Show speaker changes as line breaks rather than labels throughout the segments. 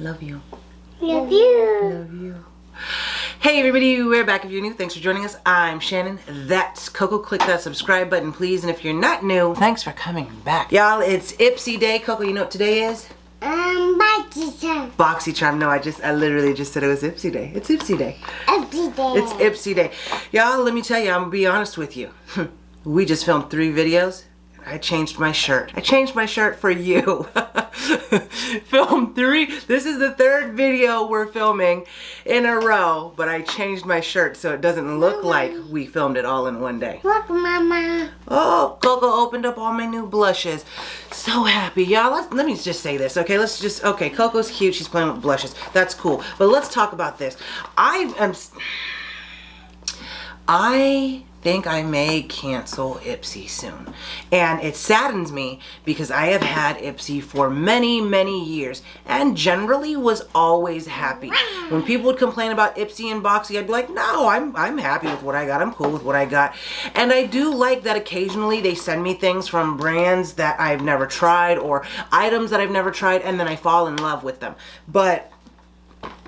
Love you.
Love you.
Love you. Hey everybody, we're back. If you're new, thanks for joining us. I'm Shannon. That's Coco. Click that subscribe button, please. And if you're not new, thanks for coming back. Y'all, it's Ipsy Day. Coco, you know what today is?
BoxyCharm.
BoxyCharm. No, I literally just said it was Ipsy Day. It's Ipsy Day.
Ipsy Day.
It's Ipsy Day. Y'all, let me tell you, I'm gonna be honest with you. We just filmed 3 videos. I changed my shirt. I changed my shirt for you. Film 3. This is the 3rd video we're filming in a row, but I changed my shirt so it doesn't look like we filmed it all in one day.
Look, Mama.
Oh, Coco opened up all my new blushes. So happy. Y'all, let me just say this, okay? Okay, Coco's cute. She's playing with blushes. That's cool. But let's talk about this. I think I may cancel Ipsy soon. And it saddens me because I have had Ipsy for many, many years and generally was always happy. When people would complain about Ipsy and Boxy, I'd be like, no, I'm happy with what I got. I'm cool with what I got. And I do like that occasionally they send me things from brands that I've never tried or items that I've never tried, and then I fall in love with them. But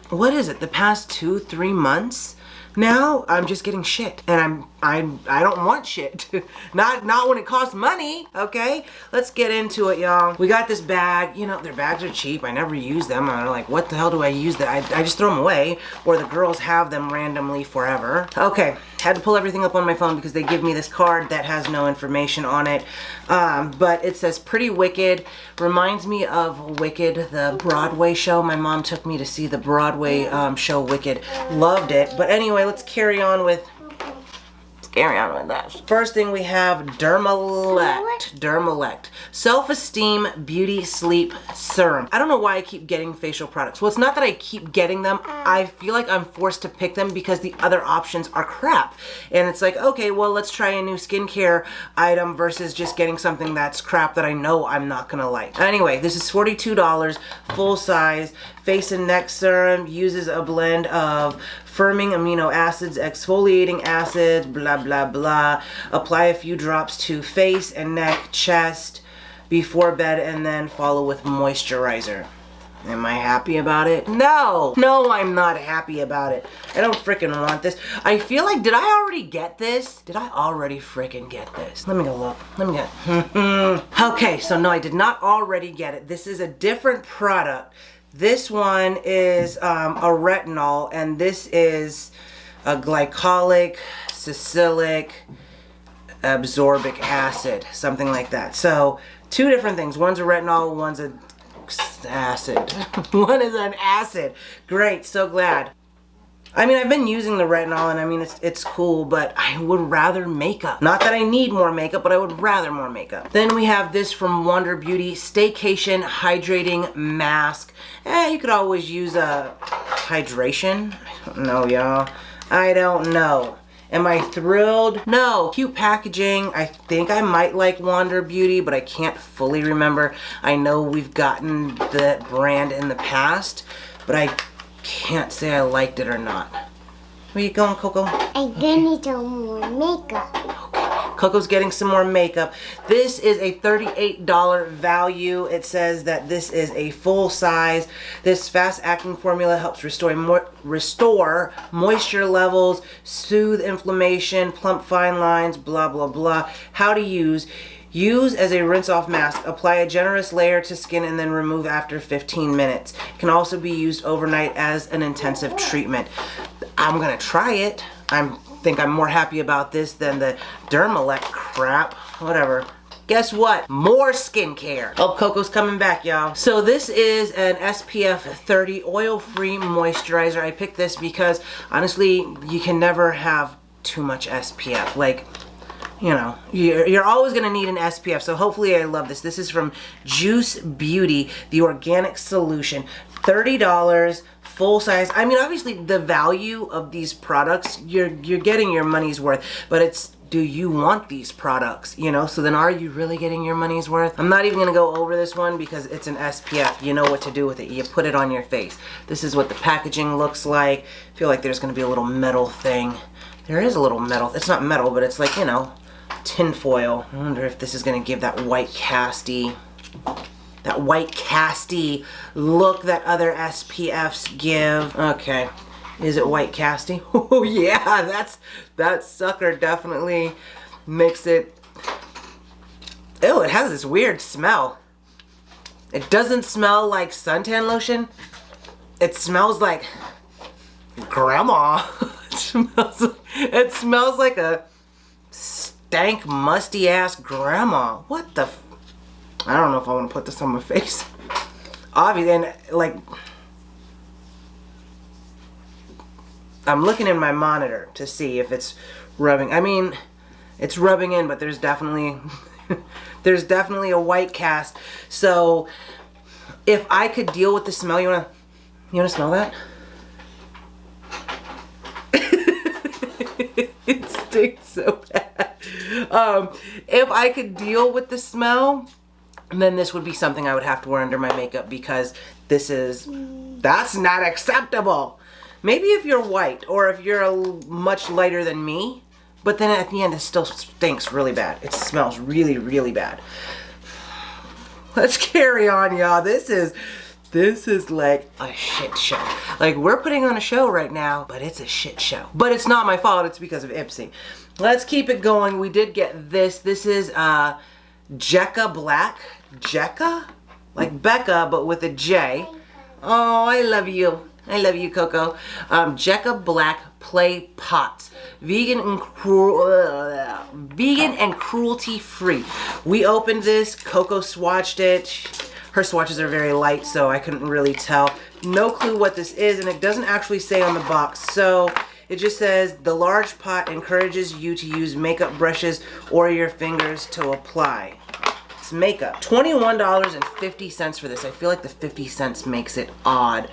what is it? The past 2-3 months? Now I'm just getting shit, and I don't want shit. not when it costs money. Okay, let's get into it, y'all. We got this bag. You know, their bags are cheap. I never use them. I'm like, what the hell do I use that? I just throw them away, or the girls have them randomly forever. Okay, had to pull everything up on my phone because they give me this card that has no information on it, but it says Pretty Wicked. Reminds me of Wicked, the Broadway show. My mom took me to see the Broadway show Wicked. Loved it. But anyway, let's carry on with that. First thing we have Dermalect. Self-Esteem Beauty Sleep Serum. I don't know why I keep getting facial products. Well, it's not that I keep getting them. I feel like I'm forced to pick them because the other options are crap. And it's like, okay, well, let's try a new skincare item versus just getting something that's crap that I know I'm not gonna like. Anyway, this is $42, full size. Face and neck serum, uses a blend of firming amino acids, exfoliating acids, blah, blah, blah. Apply a few drops to face and neck, chest, before bed, and then follow with moisturizer. Am I happy about it? No, I'm not happy about it. I don't freaking want this. I feel like, did I already get this? Did I already freaking get this? Let me go look. Let me get, Okay, so no, I did not already get it. This is a different product. This one is a retinol, and this is a glycolic, salicylic, absorbic acid, something like that. So 2 different things. One's a retinol, one's an acid. One is an acid. Great, so glad. I mean, I've been using the retinol, and I mean, it's cool, but I would rather makeup. Not that I need more makeup, but I would rather more makeup. Then we have this from Wonder Beauty, Staycation Hydrating Mask. You could always use a hydration. I don't know, y'all. I don't know. Am I thrilled? No. Cute packaging. I think I might like Wonder Beauty, but I can't fully remember. I know we've gotten that brand in the past, but I can't say I liked it or not. Where you going, Coco?
I do need some more makeup.
Okay. Coco's getting some more makeup. This is a $38 value. It says that this is a full size. This fast acting formula helps restore moisture levels, soothe inflammation, plump fine lines, blah, blah, blah. How to use. Use as a rinse-off mask. Apply a generous layer to skin and then remove after 15 minutes. It can also be used overnight as an intensive treatment. I'm gonna try it. I think I'm more happy about this than the Dermalect crap. Whatever. Guess what? More skincare. Oh, Coco's coming back, y'all. So this is an SPF 30 Oil Free Moisturizer. I picked this because, honestly, you can never have too much SPF. Like, you know, you're always going to need an SPF, so hopefully I love this. This is from Juice Beauty, the organic solution. $30, full size. I mean, obviously the value of these products, you're getting your money's worth, but it's, do you want these products? You know, so then are you really getting your money's worth? I'm not even going to go over this one because it's an SPF. You know what to do with it. You put it on your face. This is what the packaging looks like. I feel like there's going to be a little metal thing. There is a little metal. It's not metal, but it's like, you know, tin foil. I wonder if this is going to give that white casty. that white casty look that other SPFs give. Okay, is it white casty? Oh yeah, that sucker definitely makes it. Ew, it has this weird smell. It doesn't smell like suntan lotion. It smells like grandma. It smells like a stank, musty ass grandma. What the I don't know if I want to put this on my face. Obviously, and like, I'm looking in my monitor to see if it's rubbing. I mean, it's rubbing in, but there's definitely, there's definitely a white cast. So, if I could deal with the smell, you wanna smell that? It stinks so bad. If I could deal with the smell, then this would be something I would have to wear under my makeup, because that's not acceptable. Maybe if you're white or if you're much lighter than me, but then at the end it still stinks really bad. It smells really, really bad. Let's carry on, y'all. This is like a shit show. Like, we're putting on a show right now, but it's a shit show. But it's not my fault, it's because of Ipsy. Let's keep it going. We did get this. This is Jekka Black. Jekka? Like Becca, but with a J. Oh, I love you. I love you, Coco. Jekka Black Play Pots. Vegan and cruelty free. We opened this. Coco swatched it. Her swatches are very light, so I couldn't really tell. No clue what this is, and it doesn't actually say on the box. So it just says, the large pot encourages you to use makeup brushes or your fingers to apply. It's makeup. $21.50 for this. I feel like the 50 cents makes it odd.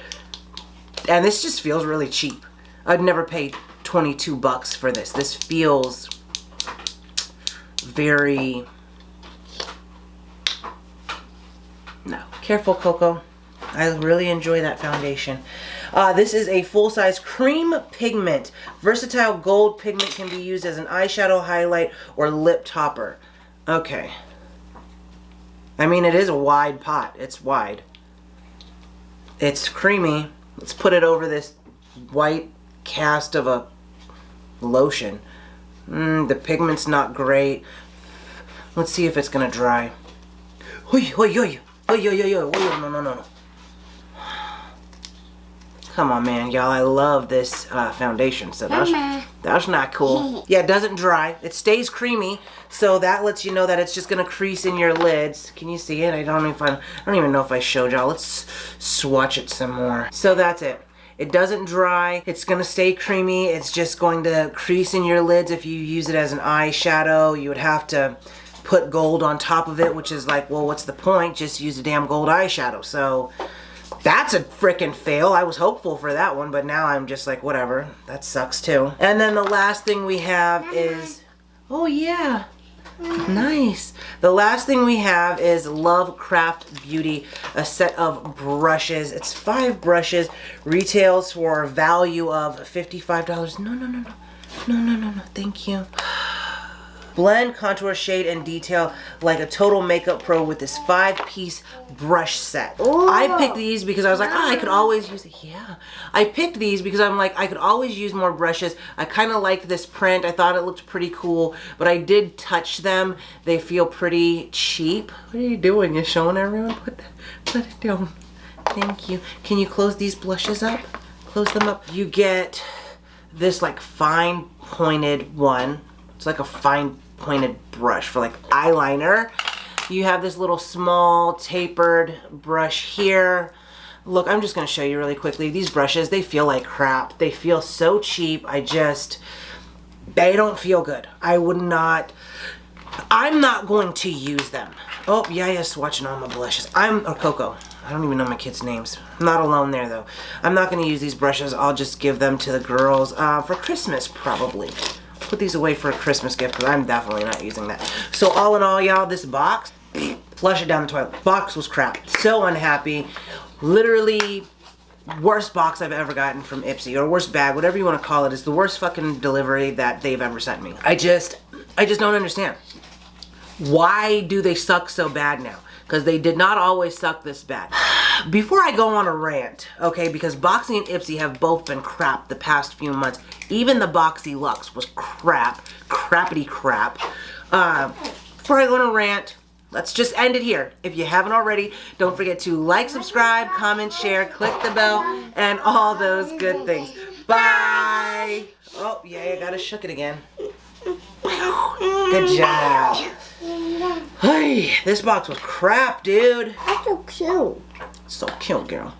And this just feels really cheap. I'd never pay 22 bucks for this. This feels very... No. Careful, Coco. I really enjoy that foundation. This is a full-size cream pigment. Versatile gold pigment can be used as an eyeshadow highlight or lip topper. Okay. I mean, it is a wide pot. It's wide. It's creamy. Let's put it over this white cast of a lotion. The pigment's not great. Let's see if it's gonna dry. Oi, oi, oi. Oi, oi, oi, oi. No. Come on, man, y'all. I love this foundation. So that's not cool. Yeah, it doesn't dry. It stays creamy, so that lets you know that it's just gonna crease in your lids. Can you see it? I don't even know if I showed y'all. Let's swatch it some more. So that's it. It doesn't dry. It's gonna stay creamy. It's just going to crease in your lids. If you use it as an eyeshadow, you would have to put gold on top of it, which is like, well, what's the point? Just use a damn gold eyeshadow. So that's a freaking fail. I was hopeful for that one, but now I'm just like, whatever. That sucks too. And then the last thing we have is, oh yeah, nice. The last thing we have is Lovecraft Beauty, a set of brushes. It's 5 brushes, retails for a value of $55. No, thank you. Blend, contour, shade, and detail like a total makeup pro with this 5-piece brush set. Ooh. I picked these because I was like, I could always use it. Yeah. I picked these because I'm like, I could always use more brushes. I kind of liked this print. I thought it looked pretty cool, but I did touch them. They feel pretty cheap. What are you doing? You're showing everyone? Put it down. Thank you. Can you close these blushes up? Close them up. You get this like fine pointed one. It's like a fine pointed brush for like eyeliner. You have this little small tapered brush here. Look, I'm just gonna show you really quickly. These brushes, they feel like crap. They feel so cheap. They don't feel good. I'm not going to use them. Oh, Yaya's swatching all my blushes. Or Coco. I don't even know my kids' names. I'm not alone there though. I'm not gonna use these brushes. I'll just give them to the girls for Christmas probably. Put these away for a Christmas gift because I'm definitely not using that. So all in all, y'all, this box, flush it down the toilet. Box was crap. So unhappy. Literally worst box I've ever gotten from Ipsy, or worst bag, whatever you want to call it. It's the worst fucking delivery that they've ever sent me. I just don't understand. Why do they suck so bad now? because they did not always suck this bad. Before I go on a rant, okay, because Boxy and Ipsy have both been crap the past few months. Even the Boxy Luxe was crap. Crappity crap. Before I go on a rant, let's just end it here. If you haven't already, don't forget to like, subscribe, comment, share, click the bell, and all those good things. Bye! Oh, yeah, I gotta shook it again. Good job. Hey, this box was crap, dude.
That's so cute.
So cute, girl.